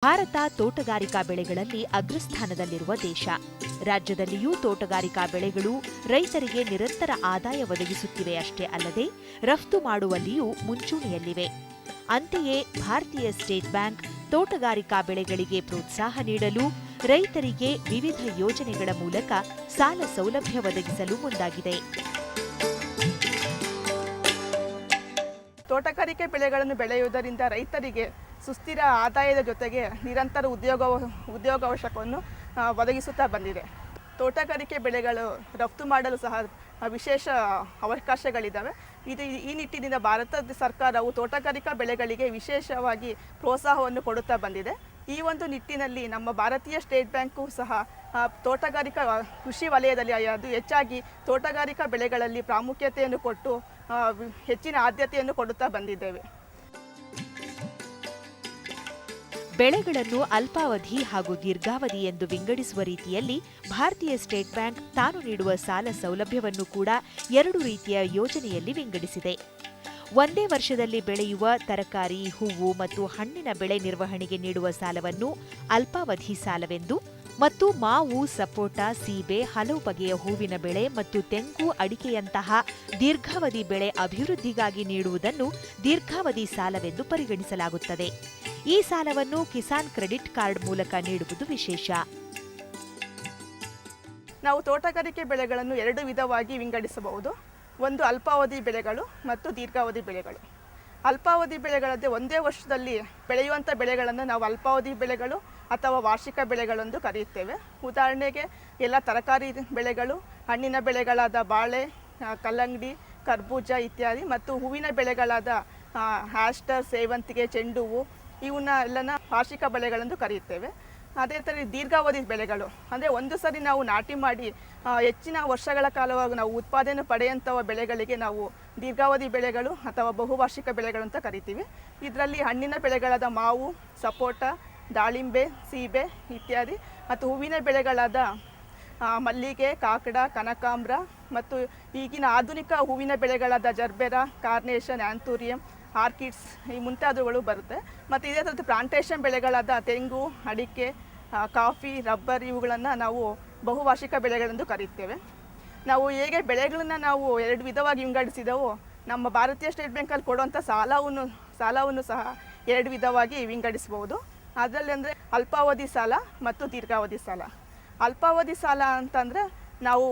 ಭಾರತ ತೋಟಗಾರಿಕಾ ಬೆಳೆಗಳಲ್ಲಿ ಅಗ್ರಸ್ಥಾನದಲ್ಲಿರುವ ದೇಶ. ರಾಜ್ಯದಲ್ಲಿಯೂ ತೋಟಗಾರಿಕಾ ಬೆಳೆಗಳು ರೈತರಿಗೆ ನಿರಂತರ ಆದಾಯ ಒದಗಿಸುತ್ತಿವೆ ಅಷ್ಟೇ ಅಲ್ಲದೆ ರಫ್ತು ಮಾಡುವಲ್ಲಿಯೂ ಮುಂಚೂಣಿಯಲ್ಲಿವೆ. ಅಂತೆಯೇ ಭಾರತೀಯ ಸ್ಟೇಟ್ ಬ್ಯಾಂಕ್ ತೋಟಗಾರಿಕಾ ಬೆಳೆಗಳಿಗೆ ಪ್ರೋತ್ಸಾಹ ನೀಡಲು ರೈತರಿಗೆ ವಿವಿಧ ಯೋಜನೆಗಳ ಮೂಲಕ ಸಾಲ ಸೌಲಭ್ಯ ಒದಗಿಸಲು ಮುಂದಾಗಿದೆ. ತೋಟಗಾರಿಕೆ ಬೆಳೆಗಳನ್ನು ಬೆಳೆಯುವುದರಿಂದ ರೈತರಿಗೆ ಸುಸ್ಥಿರ ಆದಾಯದ ಜೊತೆಗೆ ನಿರಂತರ ಉದ್ಯೋಗಾವಕಾಶವನ್ನು ಒದಗಿಸುತ್ತಾ ಬಂದಿದೆ. ತೋಟಗಾರಿಕೆ ಬೆಳೆಗಳು ರಫ್ತು ಮಾಡಲು ಸಹ ವಿಶೇಷ ಅವಕಾಶಗಳಿದ್ದಾವೆ. ಈ ನಿಟ್ಟಿನಿಂದ ಭಾರತ ಸರ್ಕಾರವು ತೋಟಗಾರಿಕಾ ಬೆಳೆಗಳಿಗೆ ವಿಶೇಷವಾಗಿ ಪ್ರೋತ್ಸಾಹವನ್ನು ಕೊಡುತ್ತಾ ಬಂದಿದೆ. ಈ ಒಂದು ನಿಟ್ಟಿನಲ್ಲಿ ನಮ್ಮ ಭಾರತೀಯ ಸ್ಟೇಟ್ ಬ್ಯಾಂಕು ಸಹ ತೋಟಗಾರಿಕಾ ಕೃಷಿ ವಲಯದಲ್ಲಿ ಅದು ಹೆಚ್ಚಾಗಿ ತೋಟಗಾರಿಕಾ ಬೆಳೆಗಳಲ್ಲಿ ಪ್ರಾಮುಖ್ಯತೆಯನ್ನು ಕೊಟ್ಟು ಹೆಚ್ಚಿನ ಆದ್ಯತೆಯನ್ನು ಕೊಡುತ್ತಾ ಬಂದಿದ್ದೇವೆ. ಬೆಳೆಗಳನ್ನು ಅಲ್ಪಾವಧಿ ಹಾಗೂ ದೀರ್ಘಾವಧಿ ಎಂದು ವಿಂಗಡಿಸುವ ರೀತಿಯಲ್ಲಿ ಭಾರತೀಯ ಸ್ಟೇಟ್ ಬ್ಯಾಂಕ್ ತಾನು ನೀಡುವ ಸಾಲ ಸೌಲಭ್ಯವನ್ನು ಕೂಡ 2 ರೀತಿಯ ಯೋಜನೆಯಲ್ಲಿ ವಿಂಗಡಿಸಿದೆ. ಒಂದೇ ವರ್ಷದಲ್ಲಿ ಬೆಳೆಯುವ ತರಕಾರಿ, ಹೂವು ಮತ್ತು ಹಣ್ಣಿನ ಬೆಳೆ ನಿರ್ವಹಣೆಗೆ ನೀಡುವ ಸಾಲವನ್ನು ಅಲ್ಪಾವಧಿ ಸಾಲವೆಂದು ಮತ್ತು ಮಾವು, ಸಪೋಟ, ಸೀಬೆ, ಹಲವು ಬಗೆಯ ಹೂವಿನ ಬೆಳೆ ಮತ್ತು ತೆಂಗು, ಅಡಿಕೆಯಂತಹ ದೀರ್ಘಾವಧಿ ಬೆಳೆ ಅಭಿವೃದ್ಧಿಗಾಗಿ ನೀಡುವುದನ್ನು ದೀರ್ಘಾವಧಿ ಸಾಲವೆಂದು ಪರಿಗಣಿಸಲಾಗುತ್ತದೆ. ಈ ಸಾಲವನ್ನು ಕಿಸಾನ್ ಕ್ರೆಡಿಟ್ ಕಾರ್ಡ್ ಮೂಲಕ ನೀಡುವುದು ವಿಶೇಷ. ನಾವು ತೋಟಗಾರಿಕೆ ಬೆಳೆಗಳನ್ನು 2 ವಿಧವಾಗಿ ವಿಂಗಡಿಸಬಹುದು. ಒಂದು ಅಲ್ಪಾವಧಿ ಬೆಳೆಗಳು ಮತ್ತು ದೀರ್ಘಾವಧಿ ಬೆಳೆಗಳು. ಅಲ್ಪಾವಧಿ ಬೆಳೆಗಳಂತೆ ಒಂದೇ ವರ್ಷದಲ್ಲಿ ಬೆಳೆಯುವಂಥ ಬೆಳೆಗಳನ್ನು ನಾವು ಅಲ್ಪಾವಧಿ ಬೆಳೆಗಳು ಅಥವಾ ವಾರ್ಷಿಕ ಬೆಳೆಗಳೆಂದು ಕರೆಯುತ್ತೇವೆ. ಉದಾಹರಣೆಗೆ ಎಲ್ಲ ತರಕಾರಿ ಬೆಳೆಗಳು, ಹಣ್ಣಿನ ಬೆಳೆಗಳಾದ ಬಾಳೆ, ಕಲ್ಲಂಗಡಿ, ಕರ್ಬೂಜ ಇತ್ಯಾದಿ, ಮತ್ತು ಹೂವಿನ ಬೆಳೆಗಳಾದ ಆಸ್ಟರ್, ಸೇವಂತಿಗೆ, ಚೆಂಡು ಹೂವು ಇವನ್ನ ಎಲ್ಲನ ವಾರ್ಷಿಕ ಬೆಳೆಗಳೆಂದು ಕರೆಯುತ್ತೇವೆ. ಅದೇ ಥರ ದೀರ್ಘಾವಧಿ ಬೆಳೆಗಳು ಅಂದರೆ ಒಂದು ಸರಿ ನಾವು ನಾಟಿ ಮಾಡಿ ಹೆಚ್ಚಿನ ವರ್ಷಗಳ ಕಾಲವಾಗಿ ನಾವು ಉತ್ಪಾದನೆ ಪಡೆಯುವಂಥ ಬೆಳೆಗಳಿಗೆ ನಾವು ದೀರ್ಘಾವಧಿ ಬೆಳೆಗಳು ಅಥವಾ ಬಹುವಾರ್ಷಿಕ ಬೆಳೆಗಳು ಅಂತ ಕರಿತೀವಿ. ಇದರಲ್ಲಿ ಹಣ್ಣಿನ ಬೆಳೆಗಳಾದ ಮಾವು, ಸಪೋಟ, ದಾಳಿಂಬೆ, ಸೀಬೆ ಇತ್ಯಾದಿ, ಮತ್ತು ಹೂವಿನ ಬೆಳೆಗಳಾದ ಮಲ್ಲಿಗೆ, ಕಾಕಡ, ಕನಕಾಂಬ್ರ, ಮತ್ತು ಈಗಿನ ಆಧುನಿಕ ಹೂವಿನ ಬೆಳೆಗಳಾದ ಜರ್ಬೆರಾ, ಕಾರ್ನೇಷನ್, ಆ್ಯಂಥೂರಿಯಂ, ಆರ್ಕಿಡ್ಸ್ ಈ ಮುಂತಾದವುಗಳು ಬರುತ್ತೆ. ಮತ್ತು ಇದೇ ಥರದ ಪ್ಲಾಂಟೇಷನ್ ಬೆಳೆಗಳಾದ ತೆಂಗು, ಅಡಿಕೆ, ಕಾಫಿ, ರಬ್ಬರ್ ಇವುಗಳನ್ನು ನಾವು ಬಹುವಾರ್ಷಿಕ ಬೆಳೆಗಳೆಂದು ಕರೆಯುತ್ತೇವೆ. ನಾವು ಹೇಗೆ ಬೆಳೆಗಳನ್ನು ನಾವು 2 ವಿಧವಾಗಿ ವಿಂಗಡಿಸಿದೆವೋ, ನಮ್ಮ ಭಾರತೀಯ ಸ್ಟೇಟ್ ಬ್ಯಾಂಕಲ್ಲಿ ಕೊಡುವಂಥ ಸಾಲವನ್ನು ಸಹ 2 ವಿಧವಾಗಿ ವಿಂಗಡಿಸಬಹುದು. ಅದರಲ್ಲಿ ಅಂದರೆ ಅಲ್ಪಾವಧಿ ಸಾಲ ಮತ್ತು ದೀರ್ಘಾವಧಿ ಸಾಲ. ಅಲ್ಪಾವಧಿ ಸಾಲ ಅಂತಂದರೆ ನಾವು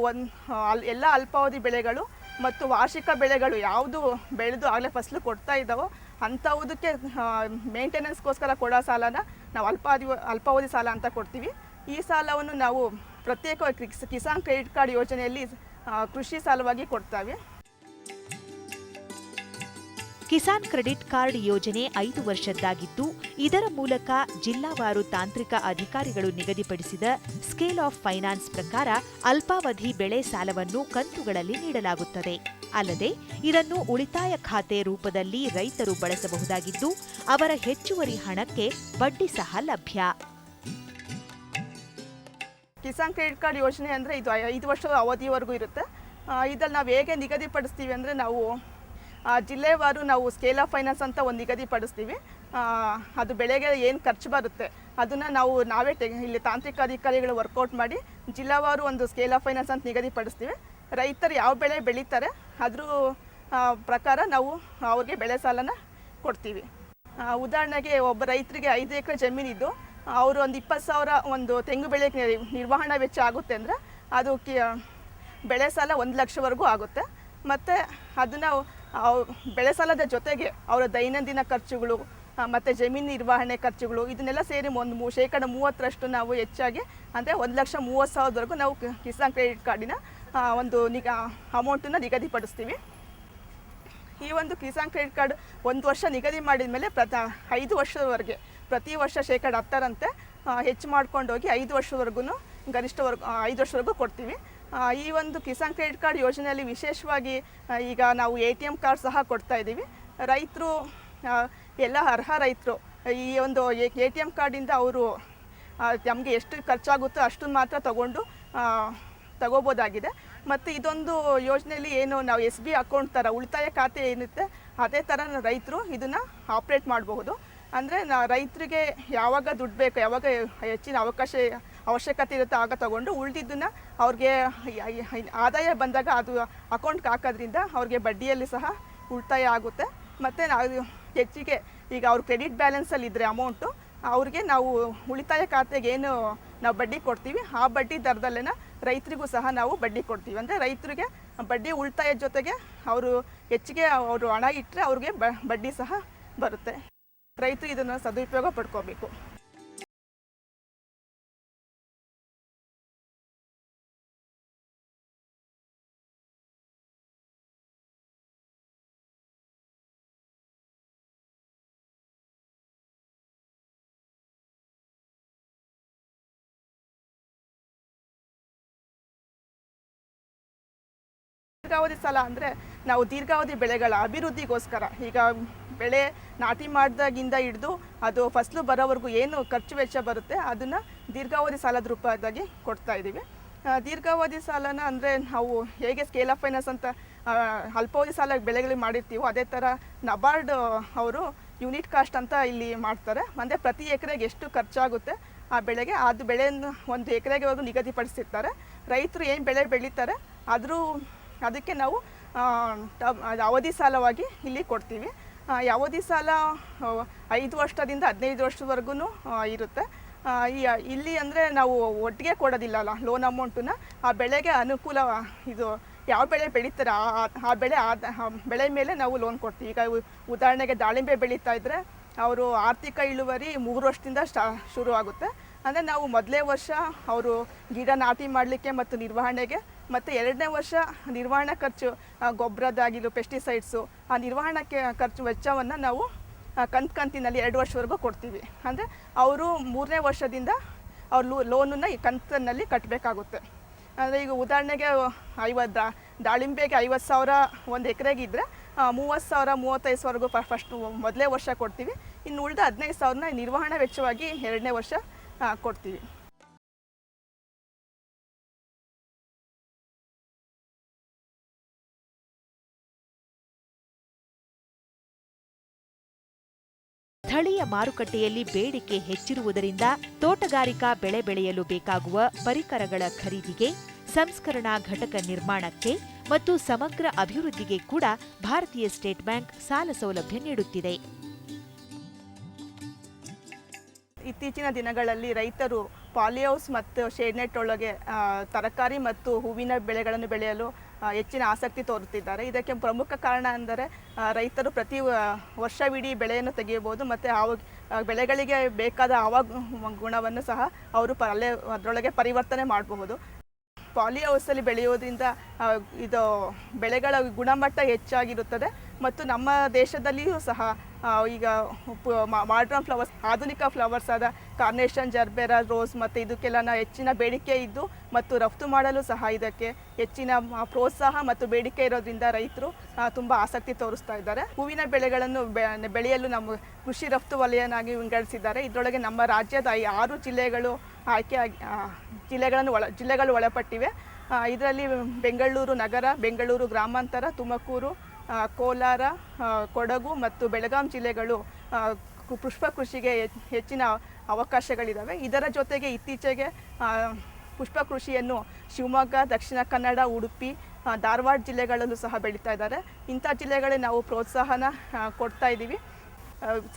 ಎಲ್ಲ ಅಲ್ಪಾವಧಿ ಬೆಳೆಗಳು ಮತ್ತು ವಾರ್ಷಿಕ ಬೆಳೆಗಳು ಯಾವುದು ಬೆಳೆದು ಆಗಲೇ ಫಸಲು ಕೊಡ್ತಾ ಇದ್ದಾವೋ ಅಂಥವುದಕ್ಕೆ ಮೇಂಟೆನೆನ್ಸ್ಗೋಸ್ಕರ ಕೊಡೋ ಸಾಲನ ನಾವು ಅಲ್ಪಾವಧಿ ಸಾಲ ಅಂತ ಕೊಡ್ತೀವಿ. ಈ ಸಾಲವನ್ನು ನಾವು ಪ್ರತ್ಯೇಕವಾಗಿ ಕಿಸಾನ್ ಕ್ರೆಡಿಟ್ ಕಾರ್ಡ್ ಯೋಜನೆಯಲ್ಲಿ ಕೃಷಿ ಸಾಲವಾಗಿ ಕೊಡ್ತೇವೆ. ಕಿಸಾನ್ ಕ್ರೆಡಿಟ್ ಕಾರ್ಡ್ ಯೋಜನೆ 5 ವರ್ಷದ್ದಾಗಿದ್ದು, ಇದರ ಮೂಲಕ ಜಿಲ್ಲಾವಾರು ತಾಂತ್ರಿಕ ಅಧಿಕಾರಿಗಳು ನಿಗದಿಪಡಿಸಿದ ಸ್ಕೇಲ್ ಆಫ್ ಫೈನಾನ್ಸ್ ಪ್ರಕಾರ ಅಲ್ಪಾವಧಿ ಬೆಳೆ ಸಾಲವನ್ನು ಕಂತುಗಳಲ್ಲಿ ನೀಡಲಾಗುತ್ತದೆ. ಅಲ್ಲದೆ ಇದನ್ನು ಉಳಿತಾಯ ಖಾತೆ ರೂಪದಲ್ಲಿ ರೈತರು ಬಳಸಬಹುದಾಗಿದ್ದು, ಅವರ ಹೆಚ್ಚುವರಿ ಹಣಕ್ಕೆ ಬಡ್ಡಿ ಸಹ ಲಭ್ಯ. ಕಿಸಾನ್ ಕ್ರೆಡಿಟ್ ಕಾರ್ಡ್ ಯೋಜನೆ ಅಂದರೆ ಇದು 5 ವರ್ಷದ ಅವಧಿಯವರೆಗೂ ಇರುತ್ತೆ. ಇದನ್ನು ನಾವು ಹೇಗೆ ನಿಗದಿಪಡಿಸ್ತೀವಿ ಅಂದರೆ ನಾವು ಜಿಲ್ಲೆವಾರು ನಾವು ಸ್ಕೇಲ್ ಆಫ್ ಫೈನಾನ್ಸ್ ಅಂತ ಒಂದು ನಿಗದಿಪಡಿಸ್ತೀವಿ. ಅದು ಬೆಳೆಗೆ ಏನು ಖರ್ಚು ಬರುತ್ತೆ ಅದನ್ನು ನಾವೇ ಇಲ್ಲಿ ತಾಂತ್ರಿಕ ಅಧಿಕಾರಿಗಳು ವರ್ಕೌಟ್ ಮಾಡಿ ಜಿಲ್ಲಾವಾರು ಒಂದು ಸ್ಕೇಲ್ ಆಫ್ ಫೈನಾನ್ಸ್ ಅಂತ ನಿಗದಿಪಡಿಸ್ತೀವಿ. ರೈತರು ಯಾವ ಬೆಳೆ ಬೆಳೀತಾರೆ ಅದ್ರ ಪ್ರಕಾರ ನಾವು ಅವ್ರಿಗೆ ಬೆಳೆ ಸಾಲನ ಕೊಡ್ತೀವಿ. ಉದಾಹರಣೆಗೆ ಒಬ್ಬ ರೈತರಿಗೆ 5 ಎಕರೆ ಜಮೀನಿದ್ದು ಅವರು ಒಂದು 20,000 ಒಂದು ತೆಂಗು ಬೆಳೆಗೆ ನಿರ್ವಹಣಾ ವೆಚ್ಚ ಆಗುತ್ತೆ ಅಂದರೆ ಅದು ಬೆಳೆ ಸಾಲ 1 ಲಕ್ಷವರೆಗೂ ಆಗುತ್ತೆ. ಮತ್ತು ಅದನ್ನು ಬೆಳೆ ಸಾಲದ ಜೊತೆಗೆ ಅವರ ದೈನಂದಿನ ಖರ್ಚುಗಳು ಮತ್ತು ಜಮೀನು ನಿರ್ವಹಣೆ ಖರ್ಚುಗಳು ಇದನ್ನೆಲ್ಲ ಸೇರಿ ಒಂದು 30% ನಾವು ಹೆಚ್ಚಾಗಿ ಅಂದರೆ 1,30,000ವರೆಗೂ ನಾವು ಕಿಸಾನ್ ಕ್ರೆಡಿಟ್ ಕಾರ್ಡಿನ ಒಂದು ಅಮೌಂಟನ್ನು ನಿಗದಿಪಡಿಸ್ತೀವಿ. ಈ ಒಂದು ಕಿಸಾನ್ ಕ್ರೆಡಿಟ್ ಕಾರ್ಡ್ 1 ವರ್ಷ ನಿಗದಿ ಮಾಡಿದ ಮೇಲೆ 5 ವರ್ಷದವರೆಗೆ ಪ್ರತಿ ವರ್ಷ 10%ರಂತೆ ಹೆಚ್ಚು ಮಾಡ್ಕೊಂಡೋಗಿ 5 ವರ್ಷವರೆಗೂ ಗರಿಷ್ಠವರೆಗೂ 5 ವರ್ಷವರೆಗೂ ಕೊಡ್ತೀವಿ. ಈ ಒಂದು ಕಿಸಾನ್ ಕ್ರೆಡಿಟ್ ಕಾರ್ಡ್ ಯೋಜನೆಯಲ್ಲಿ ವಿಶೇಷವಾಗಿ ಈಗ ನಾವು ATM ಕಾರ್ಡ್ ಸಹ ಕೊಡ್ತಾ ಇದ್ದೀವಿ. ರೈತರು ಎಲ್ಲ ಅರ್ಹ ರೈತರು ಈ ಒಂದು ATM ಕಾರ್ಡಿಂದ ಅವರು ನಮಗೆ ಎಷ್ಟು ಖರ್ಚಾಗುತ್ತೋ ಅಷ್ಟನ್ನು ಮಾತ್ರ ತಗೋಬೋದಾಗಿದೆ. ಮತ್ತು ಇದೊಂದು ಯೋಜನೆಯಲ್ಲಿ ಏನು ನಾವು SB ಅಕೌಂಟ್ ಥರ ಉಳಿತಾಯ ಖಾತೆ ಏನಿರುತ್ತೆ ಅದೇ ಥರ ರೈತರು ಇದನ್ನು ಆಪ್ರೇಟ್ ಮಾಡಬಹುದು. ಅಂದರೆ ರೈತರಿಗೆ ಯಾವಾಗ ದುಡ್ಡು ಬೇಕು, ಯಾವಾಗ ಹೆಚ್ಚಿನ ಅವಶ್ಯಕತೆ ಇರುತ್ತೆ ಆಗ ತಗೊಂಡು ಉಳಿದಿದ್ದನ್ನು ಅವ್ರಿಗೆ ಆದಾಯ ಬಂದಾಗ ಅದು ಅಕೌಂಟ್ಗೆ ಹಾಕೋದ್ರಿಂದ ಅವ್ರಿಗೆ ಬಡ್ಡಿಯಲ್ಲಿ ಸಹ ಉಳಿತಾಯ ಆಗುತ್ತೆ. ಮತ್ತು ನಾವು ಹೆಚ್ಚಿಗೆ ಈಗ ಅವ್ರ ಕ್ರೆಡಿಟ್ ಬ್ಯಾಲೆನ್ಸಲ್ಲಿ ಇದ್ದರೆ ಅಮೌಂಟು ಅವ್ರಿಗೆ ನಾವು ಉಳಿತಾಯ ಖಾತೆಗೆ ಏನು ನಾವು ಬಡ್ಡಿ ಕೊಡ್ತೀವಿ ಆ ಬಡ್ಡಿ ದರದಲ್ಲೇ ರೈತರಿಗೂ ಸಹ ನಾವು ಬಡ್ಡಿ ಕೊಡ್ತೀವಿ. ಅಂದರೆ ರೈತರಿಗೆ ಬಡ್ಡಿ ಉಳಿತಾಯ ಜೊತೆಗೆ ಅವರು ಹೆಚ್ಚಿಗೆ ಅವರು ಹಣ ಇಟ್ಟರೆ ಅವ್ರಿಗೆ ಬಡ್ಡಿ ಸಹ ಬರುತ್ತೆ. ರೈತರು ಇದನ್ನು ಸದುಪಯೋಗ ಪಡ್ಕೋಬೇಕು. ದೀರ್ಘಾವಧಿ ಸಾಲ ಅಂದರೆ ನಾವು ದೀರ್ಘಾವಧಿ ಬೆಳೆಗಳ ಅಭಿವೃದ್ಧಿಗೋಸ್ಕರ ಈಗ ಬೆಳೆ ನಾಟಿ ಮಾಡಿದಾಗಿಂದ ಹಿಡಿದು ಅದು ಫಸಲು ಬರೋವರೆಗೂ ಏನು ಖರ್ಚು ವೆಚ್ಚ ಬರುತ್ತೆ ಅದನ್ನು ದೀರ್ಘಾವಧಿ ಸಾಲದ ರೂಪದಾಗಿ ಕೊಡ್ತಾ ಇದ್ದೀವಿ. ದೀರ್ಘಾವಧಿ ಸಾಲನ ಅಂದರೆ ನಾವು ಹೇಗೆ ಸ್ಕೇಲ್ ಆಫ್ ಫೈನಾನ್ಸ್ ಅಂತ ಅಲ್ಪಾವಧಿ ಸಾಲ ಬೆಳೆಗಳಿಗೆ ಮಾಡಿರ್ತೀವೋ ಅದೇ ಥರ ನಬಾರ್ಡ್ ಅವರು ಯೂನಿಟ್ ಕಾಸ್ಟ್ ಅಂತ ಇಲ್ಲಿ ಮಾಡ್ತಾರೆ. ಅಂದರೆ ಪ್ರತಿ ಎಕರೆಗೆ ಎಷ್ಟು ಖರ್ಚಾಗುತ್ತೆ ಆ ಬೆಳೆಗೆ ಅದು ಬೆಳೆಯನ್ನು 1 ಎಕರೆಗೆವರೆಗೂ ನಿಗದಿಪಡಿಸಿರ್ತಾರೆ. ರೈತರು ಏನು ಬೆಳೆ ಬೆಳೀತಾರೆ ಅದಕ್ಕೆ ನಾವು ಅವಧಿ ಸಾಲವಾಗಿ ಇಲ್ಲಿ ಕೊಡ್ತೀವಿ. ಅವಧಿ ಸಾಲ 5 ವರ್ಷದಿಂದ 15 ವರ್ಷದವರೆಗೂ ಇರುತ್ತೆ. ಇಲ್ಲಿ ಅಂದರೆ ನಾವು ಒಟ್ಟಿಗೆ ಕೊಡೋದಿಲ್ಲಲ್ಲ ಲೋನ್ ಅಮೌಂಟನ್ನ, ಆ ಬೆಳೆಗೆ ಅನುಕೂಲ ಇದು ಯಾವ ಬೆಳೆ ಬೆಳೀತಾರೆ ಆ ಬೆಳೆ ಮೇಲೆ ನಾವು ಲೋನ್ ಕೊಡ್ತೀವಿ. ಈಗ ಉದಾಹರಣೆಗೆ ದಾಳಿಂಬೆ ಬೆಳೀತಾ ಇದ್ದರೆ ಅವರು ಆರ್ಥಿಕ ಇಳುವರಿ 3 ವರ್ಷದಿಂದ ಶುರು ಆಗುತ್ತೆ. ಅಂದರೆ ನಾವು ಮೊದಲೇ ವರ್ಷ ಅವರು ಗಿಡ ನಾಟಿ ಮಾಡಲಿಕ್ಕೆ ಮತ್ತು ನಿರ್ವಹಣೆಗೆ, ಮತ್ತು 2ನೇ ವರ್ಷ ನಿರ್ವಹಣಾ ಖರ್ಚು ಗೊಬ್ಬರದಾಗಿಲು ಪೆಸ್ಟಿಸೈಡ್ಸು ಆ ನಿರ್ವಹಣಾ ಖರ್ಚು ವೆಚ್ಚವನ್ನು ನಾವು ಕಂತಿನಲ್ಲಿ 2 ವರ್ಷವರೆಗೂ ಕೊಡ್ತೀವಿ. ಅಂದರೆ ಅವರು 3ನೇ ವರ್ಷದಿಂದ ಅವ್ರು ಲೋನನ್ನು ಈ ಕಂತಿನಲ್ಲಿ ಕಟ್ಟಬೇಕಾಗುತ್ತೆ. ಅಂದರೆ ಈಗ ಉದಾಹರಣೆಗೆ ದಾಳಿಂಬೆಗೆ 50,000 1 ಎಕರೆಗೆ ಇದ್ದರೆ 30,000 35,000ವರೆಗೂ ಫಸ್ಟ್ ಮೊದಲೇ ವರ್ಷ ಕೊಡ್ತೀವಿ. ಇನ್ನು ಉಳಿದ 15,000ನ ನಿರ್ವಹಣಾ ವೆಚ್ಚವಾಗಿ 2ನೇ ವರ್ಷ ಕೊಡ್ತೀವಿ. ಸ್ಥಳೀಯ ಮಾರುಕಟ್ಟೆಯಲ್ಲಿ ಬೇಡಿಕೆ ಹೆಚ್ಚಿರುವುದರಿಂದ ತೋಟಗಾರಿಕಾ ಬೆಳೆ ಬೆಳೆಯಲು ಬೇಕಾಗುವ ಪರಿಕರಗಳ ಖರೀದಿಗೆ, ಸಂಸ್ಕರಣಾ ಘಟಕ ನಿರ್ಮಾಣಕ್ಕೆ ಮತ್ತು ಸಮಗ್ರ ಅಭಿವೃದ್ಧಿಗೆ ಕೂಡ ಭಾರತೀಯ ಸ್ಟೇಟ್ ಬ್ಯಾಂಕ್ ಸಾಲ ಸೌಲಭ್ಯ ನೀಡುತ್ತಿದೆ. ಇತ್ತೀಚಿನ ದಿನಗಳಲ್ಲಿ ರೈತರು ಪಾಲಿಹೌಸ್ ಮತ್ತು ಶೇಡ್ನೆಟ್ ಒಳಗೆ ತರಕಾರಿ ಮತ್ತು ಹೂವಿನ ಬೆಳೆಗಳನ್ನು ಬೆಳೆಯಲು ಹೆಚ್ಚಿನ ಆಸಕ್ತಿ ತೋರುತ್ತಿದ್ದಾರೆ. ಇದಕ್ಕೆ ಪ್ರಮುಖ ಕಾರಣ ಅಂದರೆ ರೈತರು ಪ್ರತಿ ವರ್ಷವಿಡೀ ಬೆಳೆಯನ್ನು ತೆಗೆಯಬಹುದು ಮತ್ತು ಬೆಳೆಗಳಿಗೆ ಬೇಕಾದ ಗುಣವನ್ನು ಸಹ ಅವರು ಅದರೊಳಗೆ ಪರಿವರ್ತನೆ ಮಾಡಬಹುದು. ಪಾಲಿಹೌಸಲ್ಲಿ ಬೆಳೆಯೋದ್ರಿಂದ ಇದು ಬೆಳೆಗಳ ಗುಣಮಟ್ಟ ಹೆಚ್ಚಾಗಿರುತ್ತದೆ ಮತ್ತು ನಮ್ಮ ದೇಶದಲ್ಲಿಯೂ ಸಹ ಈಗ ಮಾಡ್ರನ್ ಫ್ಲವರ್ಸ್, ಆಧುನಿಕ ಫ್ಲವರ್ಸ್ ಆದ ಕಾರ್ನೇಷನ್, ಜರ್ಬೇರಾ, ರೋಸ್ ಮತ್ತು ಇದಕ್ಕೆಲ್ಲ ಹೆಚ್ಚಿನ ಬೇಡಿಕೆ ಇದ್ದು ಮತ್ತು ರಫ್ತು ಮಾಡಲು ಸಹ ಇದಕ್ಕೆ ಹೆಚ್ಚಿನ ಪ್ರೋತ್ಸಾಹ ಮತ್ತು ಬೇಡಿಕೆ ಇರೋದ್ರಿಂದ ರೈತರು ತುಂಬ ಆಸಕ್ತಿ ತೋರಿಸ್ತಾ ಇದ್ದಾರೆ. ಹೂವಿನ ಬೆಳೆಗಳನ್ನು ಬೆಳೆಯಲು ನಮ್ಮ ಕೃಷಿ ರಫ್ತು ವಲಯನಾಗಿ ವಿಂಗಡಿಸಿದ್ದಾರೆ. ಇದರೊಳಗೆ ನಮ್ಮ ರಾಜ್ಯದ 6 ಜಿಲ್ಲೆಗಳು ಜಿಲ್ಲೆಗಳು ಒಳಪಟ್ಟಿವೆ. ಇದರಲ್ಲಿ ಬೆಂಗಳೂರು ನಗರ, ಬೆಂಗಳೂರು ಗ್ರಾಮಾಂತರ, ತುಮಕೂರು, ಕೋಲಾರ, ಕೊಡಗು ಮತ್ತು ಬೆಳಗಾಂ ಜಿಲ್ಲೆಗಳು ಪುಷ್ಪ ಕೃಷಿಗೆ ಹೆಚ್ಚಿನ ಅವಕಾಶಗಳಿದ್ದಾವೆ. ಇದರ ಜೊತೆಗೆ ಇತ್ತೀಚೆಗೆ ಪುಷ್ಪ ಕೃಷಿಯನ್ನು ಶಿವಮೊಗ್ಗ, ದಕ್ಷಿಣ ಕನ್ನಡ, ಉಡುಪಿ, ಧಾರವಾಡ ಜಿಲ್ಲೆಗಳಲ್ಲೂ ಸಹ ಬೆಳೀತಾ ಇದ್ದಾರೆ. ಇಂಥ ಜಿಲ್ಲೆಗಳೇ ನಾವು ಪ್ರೋತ್ಸಾಹನ ಕೊಡ್ತಾ ಇದ್ದೀವಿ.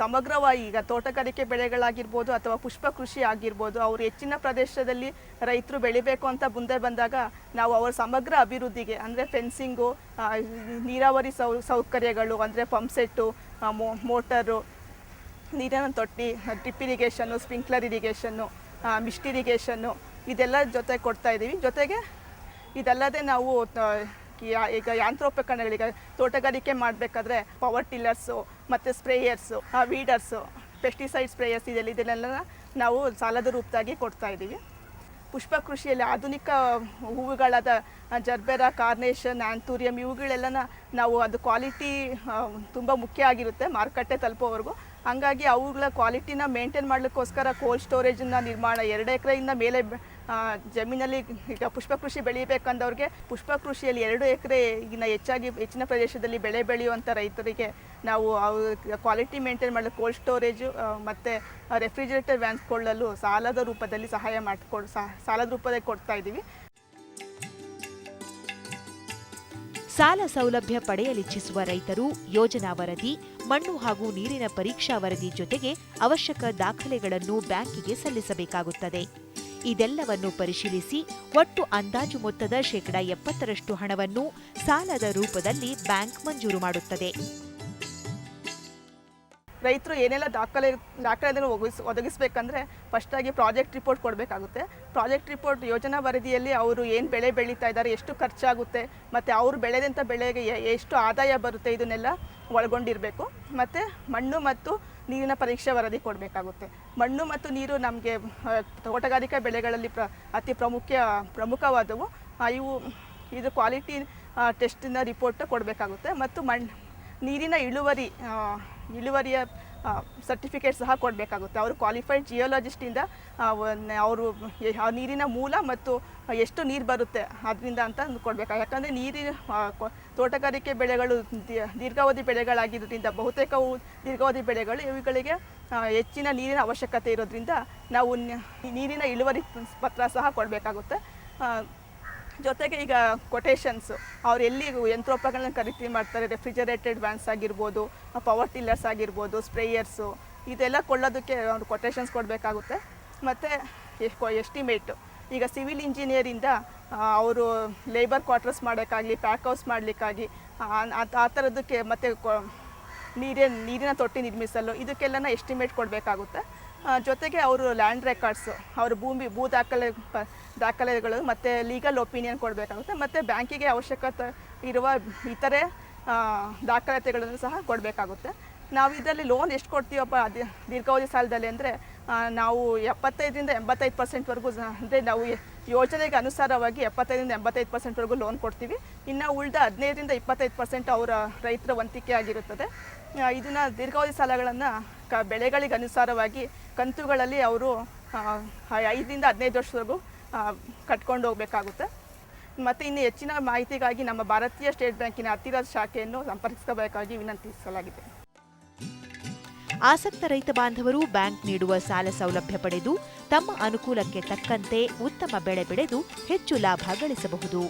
ಸಮಗ್ರವಾಗಿ ಈಗ ತೋಟಗಾರಿಕೆ ಬೆಳೆಗಳಾಗಿರ್ಬೋದು ಅಥವಾ ಪುಷ್ಪ ಕೃಷಿ ಆಗಿರ್ಬೋದು, ಅವರು ಹೆಚ್ಚಿನ ಪ್ರದೇಶದಲ್ಲಿ ರೈತರು ಬೆಳಿಬೇಕು ಅಂತ ಮುಂದೆ ಬಂದಾಗ ನಾವು ಅವರ ಸಮಗ್ರ ಅಭಿವೃದ್ಧಿಗೆ ಅಂದರೆ ಫೆನ್ಸಿಂಗು, ನೀರಾವರಿ ಸೌಕರ್ಯಗಳು ಅಂದರೆ ಪಂಪ್ಸೆಟ್ಟು, ಮೋಟರು, ನೀರಿನ ತೊಟ್ಟಿ, drip irrigation, sprinkler irrigation, mist irrigation ಇದೆಲ್ಲ ಜೊತೆ ಕೊಡ್ತಾ ಇದ್ದೀವಿ. ಜೊತೆಗೆ ಇದಲ್ಲದೆ ನಾವು ಈಗ ಯಂತ್ರೋಪಕರಣಗಳಿಗೆ ತೋಟಗಾರಿಕೆ ಮಾಡಬೇಕಾದ್ರೆ ಪವರ್ ಟಿಲ್ಲರ್ಸು ಮತ್ತು ಸ್ಪ್ರೇಯರ್ಸು, ವೀಡರ್ಸು, ಪೆಸ್ಟಿಸೈಡ್ ಸ್ಪ್ರೇಯರ್ಸ್ ಇದೆಲ್ಲ ನಾವು ಸಾಲದ ರೂಪದಾಗಿ ಕೊಡ್ತಾ ಇದ್ದೀವಿ. ಪುಷ್ಪ ಕೃಷಿಯಲ್ಲಿ ಆಧುನಿಕ ಹೂವುಗಳಾದ ಜರ್ಬೇರಾ, ಕಾರ್ನೇಷನ್, ಆ್ಯಂಥೂರಿಯಂ ಇವುಗಳೆಲ್ಲ ನಾವು ಅದು ಕ್ವಾಲಿಟಿ ತುಂಬ ಮುಖ್ಯ ಆಗಿರುತ್ತೆ ಮಾರುಕಟ್ಟೆ ತಲುಪೋವರೆಗೂ. ಹಂಗಾಗಿ ಅವುಗಳ ಕ್ವಾಲಿಟಿನ ಮೇಂಟೈನ್ ಮಾಡಲಿಕ್ಕೋಸ್ಕರ ಕೋಲ್ಡ್ ಸ್ಟೋರೇಜನ್ನು ನಿರ್ಮಾಣ 2 ಎಕರೆಯಿಂದ ಮೇಲೆ ಜಮೀನಲ್ಲಿ ಈಗ ಪುಷ್ಪ ಕೃಷಿ ಬೆಳೀಬೇಕಂದವ್ರಿಗೆ ಪುಷ್ಪ ಕೃಷಿಯಲ್ಲಿ 2 ಎಕರೆಗಿನ್ನ ಹೆಚ್ಚಿನ ಪ್ರದೇಶದಲ್ಲಿ ಬೆಳೆ ಬೆಳೆಯುವಂಥ ರೈತರಿಗೆ ನಾವು ಕ್ವಾಲಿಟಿ ಮೇಂಟೈನ್ ಮಾಡಲು ಕೋಲ್ಡ್ ಸ್ಟೋರೇಜು ಮತ್ತು ರೆಫ್ರಿಜರೇಟರ್ ವ್ಯಾನ್ಸ್ ಕೊಳ್ಳಲು ಸಾಲದ ರೂಪದಲ್ಲಿ ಸಾಲದ ರೂಪದಲ್ಲಿ ಕೊಡ್ತಾ ಇದ್ದೀವಿ. ಸಾಲ ಸೌಲಭ್ಯ ಪಡೆಯಲಿಚ್ಛಿಸುವ ರೈತರು ಯೋಜನಾ ವರದಿ, ಮಣ್ಣು ಹಾಗೂ ನೀರಿನ ಪರೀಕ್ಷಾ ವರದಿ ಜೊತೆಗೆ ಅವಶ್ಯಕ ದಾಖಲೆಗಳನ್ನು ಬ್ಯಾಂಕಿಗೆ ಸಲ್ಲಿಸಬೇಕಾಗುತ್ತದೆ. ಇದೆಲ್ಲವನ್ನು ಪರಿಶೀಲಿಸಿ ಒಟ್ಟು ಅಂದಾಜು ಮೊತ್ತದ 70% ಹಣವನ್ನು ಸಾಲದ ರೂಪದಲ್ಲಿ ಬ್ಯಾಂಕ್ ಮಂಜೂರು ಮಾಡುತ್ತದೆ. ರೈತರು ಏನೆಲ್ಲ ದಾಖಲೆಗಳನ್ನು ಒದಗಿಸಬೇಕಂದ್ರೆ ಫಸ್ಟಾಗಿ ಪ್ರಾಜೆಕ್ಟ್ ರಿಪೋರ್ಟ್ ಕೊಡಬೇಕಾಗುತ್ತೆ. ಪ್ರಾಜೆಕ್ಟ್ ರಿಪೋರ್ಟ್ ಯೋಜನಾ ವರದಿಯಲ್ಲಿ ಅವರು ಏನು ಬೆಳೆ ಬೆಳೀತಾ ಇದ್ದಾರೆ, ಎಷ್ಟು ಖರ್ಚಾಗುತ್ತೆ ಮತ್ತು ಅವರು ಬೆಳೆದಂಥ ಬೆಳೆಗೆ ಎಷ್ಟು ಆದಾಯ ಬರುತ್ತೆ, ಇದನ್ನೆಲ್ಲ ಒಳಗೊಂಡಿರಬೇಕು. ಮತ್ತು ಮಣ್ಣು ಮತ್ತು ನೀರಿನ ಪರೀಕ್ಷೆ ವರದಿ ಕೊಡಬೇಕಾಗುತ್ತೆ. ಮಣ್ಣು ಮತ್ತು ನೀರು ನಮಗೆ ತೋಟಗಾರಿಕಾ ಬೆಳೆಗಳಲ್ಲಿ ಅತಿ ಪ್ರಮುಖವಾದವು. ಇದು ಕ್ವಾಲಿಟಿ ಟೆಸ್ಟಿನ ರಿಪೋರ್ಟ್ ಕೊಡಬೇಕಾಗುತ್ತೆ. ಮತ್ತು ನೀರಿನ ಇಳುವರಿಯ ಸರ್ಟಿಫಿಕೇಟ್ ಸಹ ಕೊಡಬೇಕಾಗುತ್ತೆ. ಅವರು ಕ್ವಾಲಿಫೈಡ್ ಜಿಯೋಲಾಜಿಸ್ಟಿಂದ ಅವರು ನೀರಿನ ಮೂಲ ಮತ್ತು ಎಷ್ಟು ನೀರು ಬರುತ್ತೆ ಅದರಿಂದ ಅಂತ ಕೊಡಬೇಕು. ಯಾಕಂದರೆ ತೋಟಗಾರಿಕೆ ಬೆಳೆಗಳು ದೀರ್ಘಾವಧಿ ಬೆಳೆಗಳಾಗಿರೋದ್ರಿಂದ ಬಹುತೇಕವು ದೀರ್ಘಾವಧಿ ಬೆಳೆಗಳು, ಇವುಗಳಿಗೆ ಹೆಚ್ಚಿನ ನೀರಿನ ಅವಶ್ಯಕತೆ ಇರೋದ್ರಿಂದ ನಾವು ನೀರಿನ ಇಳುವರಿ ಪತ್ರ ಸಹ ಕೊಡಬೇಕಾಗುತ್ತೆ. ಜೊತೆಗೆ ಈಗ ಕೊಟೇಶನ್ಸು, ಅವ್ರು ಎಲ್ಲಿ ಯಂತ್ರೋಪಕರಣಗಳನ್ನು ಖರೀದಿ ಮಾಡ್ತಾರೆ, ರೆಫ್ರಿಜರೇಟೆಡ್ ವ್ಯಾನ್ಸ್ ಆಗಿರ್ಬೋದು, ಪವರ್ ಟಿಲ್ಲರ್ಸ್ ಆಗಿರ್ಬೋದು, ಸ್ಪ್ರೇಯರ್ಸು, ಇದೆಲ್ಲ ಕೊಳ್ಳೋದಕ್ಕೆ ಅವ್ರು ಕೊಟೇಶನ್ಸ್ ಕೊಡಬೇಕಾಗುತ್ತೆ. ಮತ್ತು ಎಸ್ಟಿಮೇಟು, ಈಗ ಸಿವಿಲ್ ಇಂಜಿನಿಯರಿಂದ ಅವರು ಲೇಬರ್ ಕ್ವಾರ್ಟರ್ಸ್ ಮಾಡೋಕ್ಕಾಗಲಿ, ಪ್ಯಾಕ್ ಹೌಸ್ ಮಾಡಲಿಕ್ಕಾಗಿ ಆ ಥರದಕ್ಕೆ ಮತ್ತು ನೀರಿನ ತೊಟ್ಟಿ ನಿರ್ಮಿಸಲು ಇದಕ್ಕೆಲ್ಲ ಎಸ್ಟಿಮೇಟ್ ಕೊಡಬೇಕಾಗುತ್ತೆ. ಜೊತೆಗೆ ಅವರು ಲ್ಯಾಂಡ್ ರೆಕಾರ್ಡ್ಸು, ಅವರು ಭೂ ದಾಖಲೆಗಳು ಮತ್ತು ಲೀಗಲ್ ಒಪಿನಿಯನ್ ಕೊಡಬೇಕಾಗುತ್ತೆ. ಮತ್ತು ಬ್ಯಾಂಕಿಗೆ ಅವಶ್ಯಕತೆ ಇರುವ ಇತರೆ ದಾಖಲಾತಿಗಳನ್ನು ಸಹ ಕೊಡಬೇಕಾಗುತ್ತೆ. ನಾವು ಇದರಲ್ಲಿ ಲೋನ್ ಎಷ್ಟು ಕೊಡ್ತೀವಪ್ಪ ದೀರ್ಘಾವಧಿ ಸಾಲದಲ್ಲಿ ಅಂದರೆ ನಾವು 75ರಿಂದ 85%ವರೆಗೂ, ಅಂದರೆ ನಾವು ಯೋಜನೆಗೆ ಅನುಸಾರವಾಗಿ 75-85%ವರೆಗೂ ಲೋನ್ ಕೊಡ್ತೀವಿ. ಇನ್ನು ಉಳಿದ 15ರಿಂದ 25% ಅವರ ರೈತರ ವಂತಿಕೆ ಆಗಿರುತ್ತದೆ. ಇದನ್ನು ದೀರ್ಘಾವಧಿ ಸಾಲಗಳನ್ನು ಬೆಳೆಗಳಿಗೆ ಅನುಸಾರವಾಗಿ ಕಂತುಗಳಲ್ಲಿ ಅವರು 5ರಿಂದ 15 ವರ್ಷದವರೆಗೂ ಕಟ್ಕೊಂಡು ಹೋಗಬೇಕಾಗುತ್ತೆ. ಮತ್ತು ಇನ್ನು ಹೆಚ್ಚಿನ ಮಾಹಿತಿಗಾಗಿ ನಮ್ಮ ಭಾರತೀಯ ಸ್ಟೇಟ್ ಬ್ಯಾಂಕಿನ ಹತ್ತಿರದ ಶಾಖೆಯನ್ನು ಸಂಪರ್ಕಿಸಬೇಕಾಗಿ ವಿನಂತಿಸಲಾಗಿದೆ. ಆಸಕ್ತ ರೈತ ಬಾಂಧವರು ಬ್ಯಾಂಕ್ ನೀಡುವ ಸಾಲ ಸೌಲಭ್ಯ ಪಡೆದು ತಮ್ಮ ಅನುಕೂಲಕ್ಕೆ ತಕ್ಕಂತೆ ಉತ್ತಮ ಬೆಳೆ ಬೆಳೆದು ಹೆಚ್ಚು ಲಾಭ ಗಳಿಸಬಹುದು.